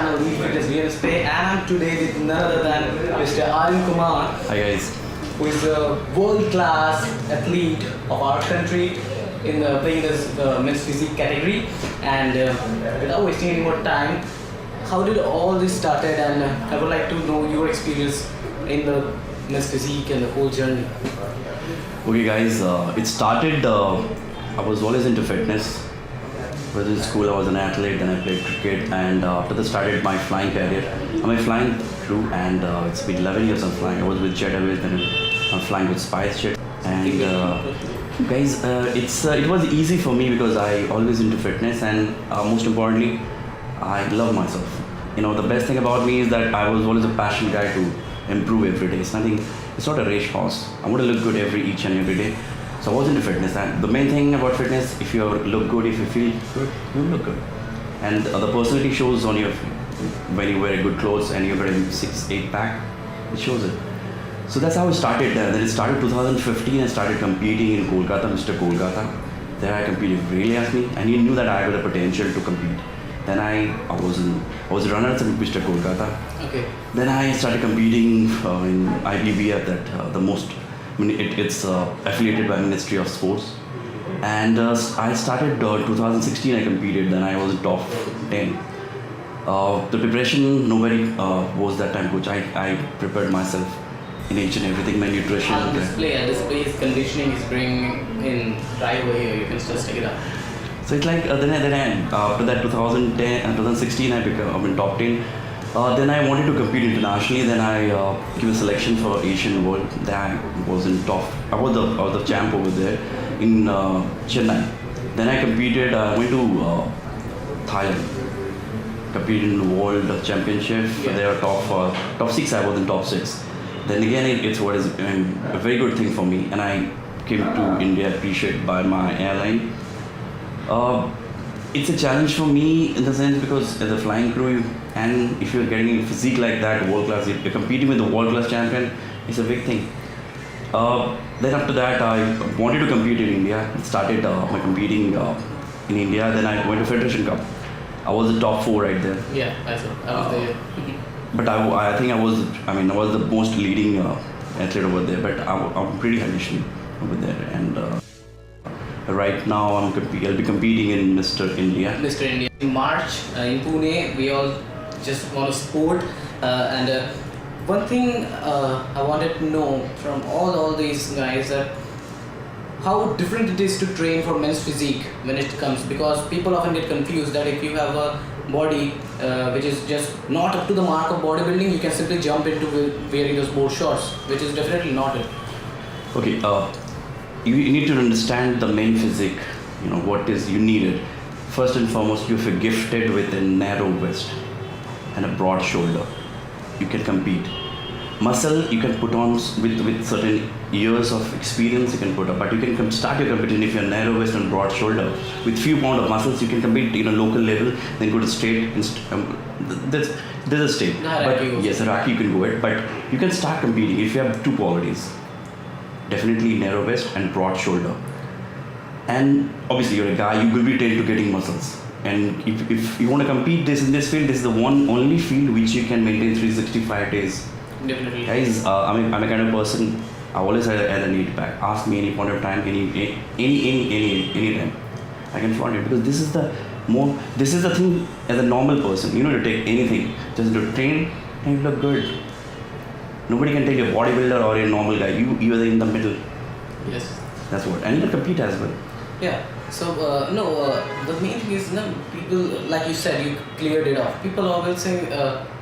channel Lead Fitness Real Estate, and I'm today with none other than Mr. Aryan Kumar. Hi guys. Who is a world-class athlete of our country in playing this men's physique category. And without wasting any more time, how did all this started? And I would like to know your experience in the men's physique and the whole journey. Okay guys, it started, I was always into fitness. I was in school, I was an athlete, then I played cricket, and after that started my flying career. I'm a flying crew, and it's been 11 years I'm flying. I was with Jet Airways, then I'm flying with SpiceJet. And guys, it was easy for me because I always into fitness, and most importantly, I love myself. You know, the best thing about me is that I was always a passionate guy to improve every day. It's not a race horse. I want to look good each and every day. So I was into fitness, and the main thing about fitness, if you look good, if you feel good, you look good. And the personality shows on your, when you wear good clothes and you got a 6-8 pack, it shows it. So that's how it started. Then it started 2015. I started competing in Kolkata, Mr. Kolkata. There I competed. Really asked me, and he knew that I had the potential to compete. Then I was a runner at Mr. Kolkata. Okay. Then I started competing in IBBF, it's affiliated by Ministry of Sports. And I started 2016. I competed. Then I was in top 10. The preparation, nobody was that time coach. I prepared myself in each and everything, my nutrition. Display's conditioning is bringing in right over here. You can just take it up. So it's like after that 2010 and 2016 I became in top 10. Then I wanted to compete internationally. Then I gave a selection for Asian World. Then I was in top. I was the champ over there in Chennai. Then I competed. I went to Thailand. Competed in the World Championship. Yeah. There top 6. I was in top 6. Then again, it's what is a very good thing for me. And I came to India appreciated by my airline. It's a challenge for me in the sense because as a flying crew, and if you're getting a physique like that, world class, if you're competing with a world class champion, it's a big thing. Then after that, I wanted to compete in India. Started my competing in India. Then I went to Federation Cup. I was the top 4 right there. Yeah, I was there. But I think I was the most leading athlete over there. But I'm pretty conditioned over there, and right now I'll be competing in Mr. India. Mr. India. In March in Pune, we all just want to sport. And one thing I wanted to know from all these guys that how different it is to train for men's physique when it comes, because people often get confused that if you have a body which is just not up to the mark of bodybuilding, you can simply jump into wearing those board shorts, which is definitely not it. Okay, you need to understand the main physique, you know, what is you needed. First and foremost, if you're gifted with a narrow waist and a broad shoulder, you can compete. Muscle you can put on with certain years of experience you can put up, but you can start your competition if you're narrow waist and broad shoulder. With few pound of muscles, you can compete in a local level, then go to state. There's a state. Yes, Iraqi you can go it, but you can start competing if you have 2 qualities. Definitely narrow waist and broad shoulder. And obviously you're a guy, you will be trained to getting muscles. And if you want to compete in this field, this is the only field which you can maintain 365 days. Definitely. Guys, I'm a kind of person, I always had a need pack. Ask me any point of time, any time. I can flaunt it because this is the thing as a normal person. You know, to take anything, just to train and you look good. Nobody can take a bodybuilder or a normal guy. You are in the middle. Yes. That's what. And you can compete as well. Yeah. So the main thing is, people, like you said, you cleared it off. People always say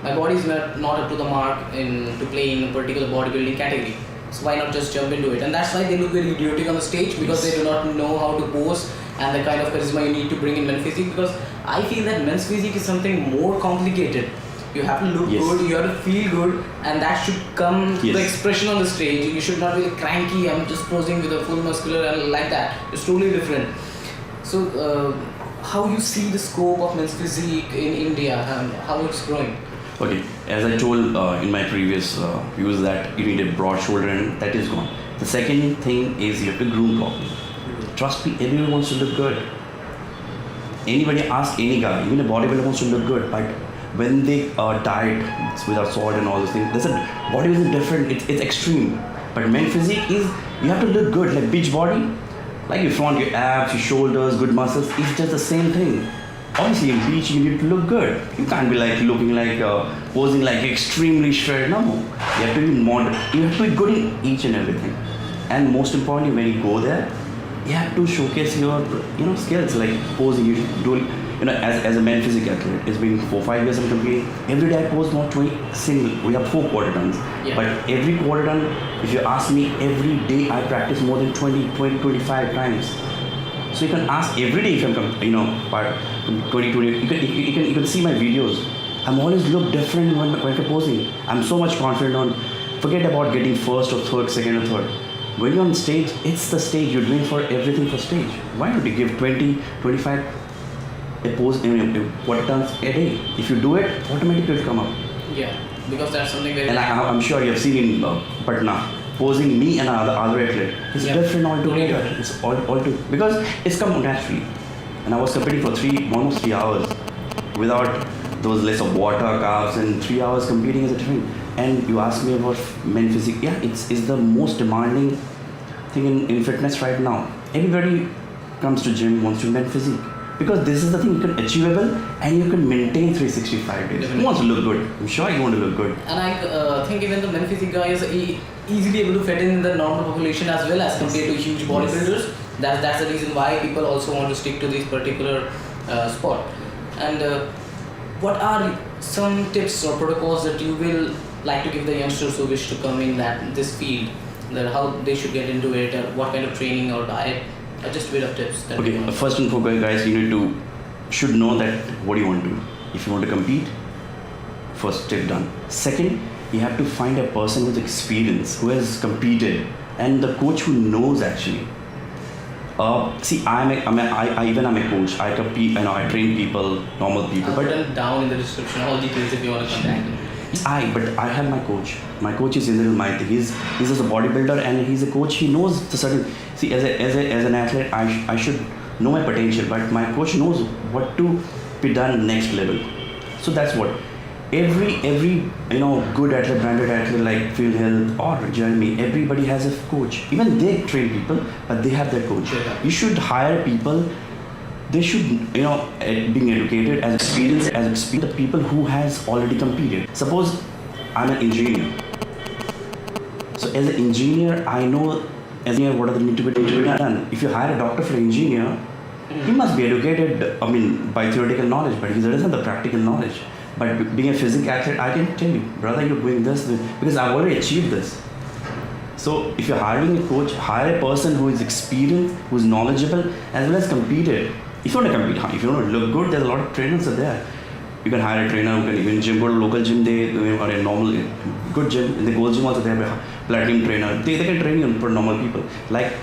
my body is not up to the mark to play in a particular bodybuilding category. So why not just jump into it? And that's why they look very idiotic on the stage, because they do not know how to pose and the kind of charisma you need to bring in men's physique. Because I feel that men's physique is something more complicated. You have to look good, you have to feel good, and that should come to the expression on the stage. You should not be cranky, I'm just posing with a full muscular and like that. It's totally different. So how you see the scope of men's physique in India and how it's growing? Okay, as I told in my previous views that you need a broad shoulder, and that is gone. The second thing is you have to groom properly. Trust me, everyone wants to look good. Anybody ask any guy, even a bodybuilder wants to look good, but when they diet without salt and all those things, they said body is different. It's extreme. But men physique is you have to look good, like beach body, like you flaunt your abs, your shoulders, good muscles. It's just the same thing. Obviously, in beach you need to look good. You can't be like looking like posing like extremely shredded. No, you have to be modern. You have to be good in each and everything. And most importantly, when you go there, you have to showcase your skills like posing. You do as a man physique athlete. It's been 4-5 years I'm competing. Every day I pose not 20 single. We have 4 quarter tons. Yeah. But every quarter ton, if you ask me, every day I practice more than 25 times. So you can ask every day if I'm part 2020. You can see my videos. I'm always look different when composing. I'm so much confident on. Forget about getting first or third, second or third. When you're on stage, it's the stage. You're doing for everything for stage. Why don't you give 20, 25 a pose quarter tons a day? If you do it, automatically it'll come up. Yeah, because that's something very. And I'm sure you have seen in Patna. Posing me and other athlete is different altogether. It's all because it's come naturally. And I was competing for almost 3 hours without those less of water, carbs, and 3 hours competing is a different. And you ask me about men physique. Yeah, it's the most demanding thing in fitness right now. Everybody comes to gym wants to men physique because this is the thing you can achievable and you can maintain 365 days. Who wants to look good? I'm sure you want to look good. And I think even the men physique guy is easily able to fit in the normal population as well as compared to huge bodybuilders. That's the reason why people also want to stick to this particular sport. And what are some tips or protocols that you will like to give the youngsters who wish to come in this field, that how they should get into it, or what kind of training or diet, or just a bit of tips? Okay, first and foremost, guys, you should know that what you want to do. If you want to compete, first step done. Second, you have to find a person with experience, who has competed, and the coach who knows actually. See, I'm a coach. I compete, I train people, normal people. I'll put them down in the description, all details if you want to contact me. But I have my coach. My coach is Indra Maiti. He's just a bodybuilder and he's a coach. He knows the certain. See, as an athlete, I should know my potential, but my coach knows what to be done next level. So that's what. Every good athlete, branded athlete like Phil Hill or Jeremy, everybody has a coach. Even they train people, but they have their coach. Yeah. You should hire people. They should, being educated as experienced the people who has already competed. Suppose I'm an engineer. So as an engineer, I know what are the need to be done. If you hire a doctor for an engineer, he must be educated. By theoretical knowledge, but he doesn't have the practical knowledge. But being a physical athlete, I can tell you, brother, you're doing this because I've already achieved this. So if you're hiring a coach, hire a person who is experienced, who is knowledgeable, as well as competed. If you want to compete, if you want to look good, there's a lot of trainers are there. You can hire a trainer who can even go to local gym, or a normal good gym. In the gold gym also they have a platinum trainer. They can train you for normal people. Like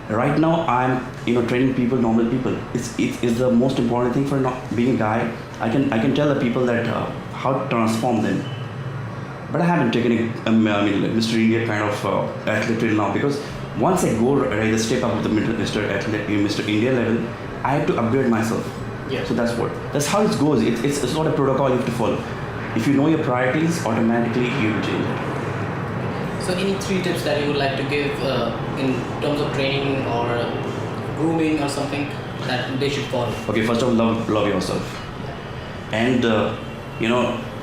right now I'm training people, normal people. It's the most important thing for being a guy. I can tell the people that how to transform them. But I haven't taken Mr. India kind of athlete till now, because once I go the step up to the Mr. India level, I have to upgrade myself. Yeah. So that's how it goes. It's not a protocol you have to follow. If you know your priorities, automatically you will change it. So any 3 tips that you would like to give in terms of training or grooming or something that they should follow? Okay, first of all, love yourself. And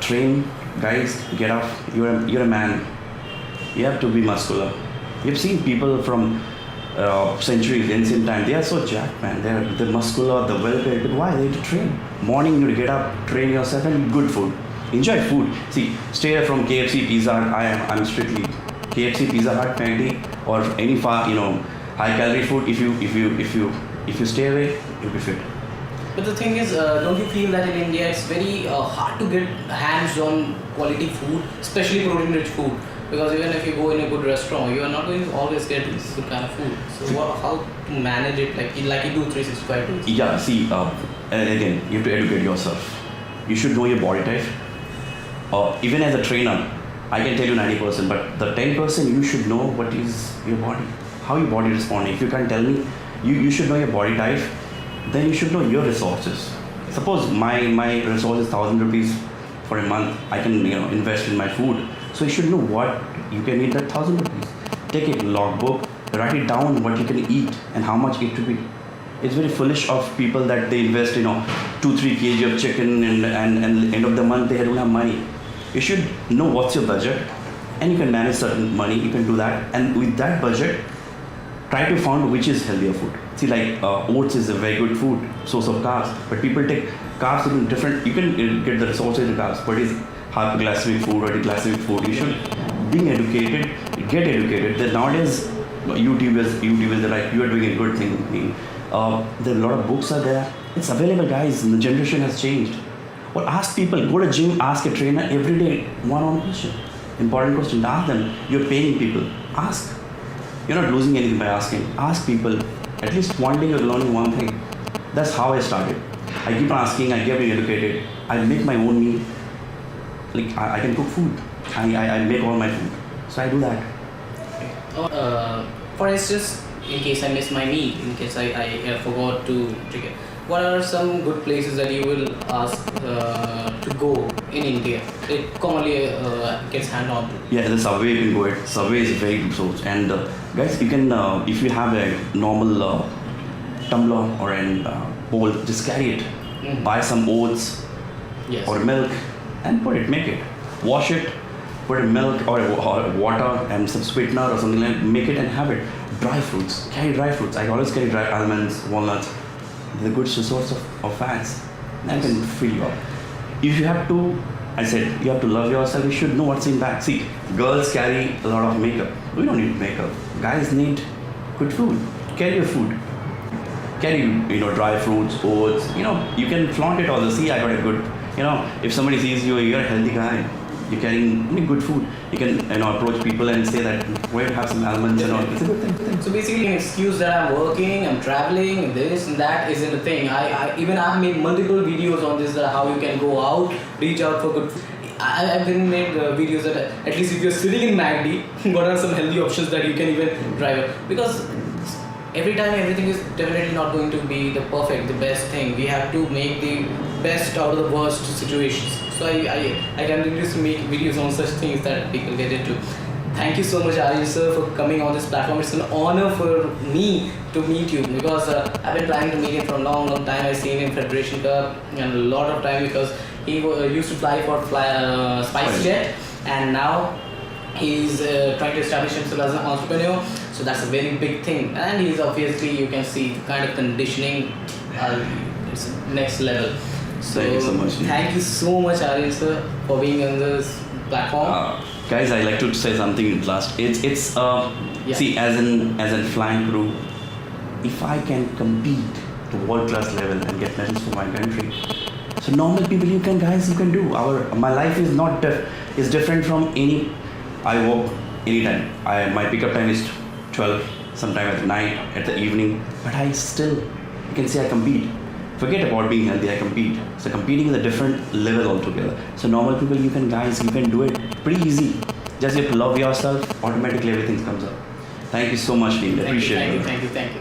train, guys, get up. You're a man. You have to be muscular. You've seen people from centuries, ancient time, they are so jacked, man. They're muscular, they're well built. Why? They have to train. Morning, you get up, train yourself, and eat good food. Enjoy food. See, stay away from KFC, Pizza Hut. I'm strictly KFC, Pizza Hut, McD, or any high calorie food. If you stay away, you'll be fit. But the thing is, don't you feel that in India it's very hard to get hands on quality food, especially protein rich food? Because even if you go in a good restaurant, you are not going to always get this good kind of food. So how to manage it like you do 365 days? Yeah, see, again, you have to educate yourself. You should know your body type. Even as a trainer, I can tell you 90%, but the 10% you should know what is your body, how your body responding. If you can't tell me, you should know your body type, then you should know your resources. Suppose my resource is 1,000 rupees for a month, I can invest in my food. So you should know what you can eat that 1,000 rupees. Take a logbook, write it down what you can eat and how much it to be. It's very foolish of people that they invest 2-3 kg of chicken and end of the month they don't have money. You should know what's your budget and you can manage certain money, you can do that, and with that budget try to find which is healthier food. See, like oats is a very good food, source of carbs, but people take carbs in different, you can get the resources in carbs, but it's hypoglycemic food or glycemic food. You should be educated, get educated. Then nowadays YouTubers, they're like, you are doing a good thing. There are a lot of books are there. It's available, guys. The generation has changed. Well, ask people, go to gym, ask a trainer every day, one-on-one question. Important question, ask them. You're paying people, ask. You're not losing anything by asking. Ask people. At least one day you're learning one thing. That's how I started. I keep on asking, I get educated. I make my own meal. Like I can cook food. I make all my food. So I do that. For instance, in case I miss my meal, in case I forgot to take it, what are some good places that you will ask to go in India? It commonly gets hand on. Yeah, the Subway you can go at. Subway is a very good source. And guys, you can, if you have a normal tumbler or a bowl, just carry it. Mm. Buy some oats or milk and put it, make it. Wash it, put in milk or water and some sweetener or something like that, make it and have it. Dry fruits, carry dry fruits. I always carry dry almonds, walnuts. They're a good source of fats and can fill you up. If you have to, I said, you have to love yourself, you should know what's in that. See, girls carry a lot of makeup. We don't need makeup. Guys need good food. Carry your food. Carry, dry fruits, oats. You can flaunt it all. See, I got a good, if somebody sees you're a healthy guy. You're carrying good food. You can approach people and say that where to have some almonds and all. It's a good thing. So basically, an excuse that I'm working, I'm traveling, this and that isn't a thing. I have made multiple videos on this, that how you can go out, reach out for good food. I've been made videos that at least if you're sitting in MACD, what are some healthy options that you can even drive it, because every time everything is definitely not going to be the perfect, the best thing. We have to make the best out of the worst situations. So I continue to make videos on such things that people get into. Thank you so much, Aryan sir, for coming on this platform. It's an honor for me to meet you, because I've been trying to meet him for a long time. I've seen him Federation Cup and a lot of time, because he used to fly for SpiceJet, and now he's trying to establish himself as an entrepreneur. So that's a very big thing, and he's obviously, you can see the kind of conditioning, it's next level. So thank you so much. Thank you so much, Aryan sir, for being on this platform. Guys, I like to say something last. It's see, as a flying crew, if I can compete to world class level and get medals for my country, so normal people you can do. My life is not is different from any. I work anytime. My pickup time is 12, sometime at night, at the evening, but I still, you can say I compete. Forget about being healthy, I compete. So competing is a different level altogether. So normal people, you can do it pretty easy. Just you have to love yourself, automatically everything comes up. Thank you so much, Dean. Appreciate it. Thank you.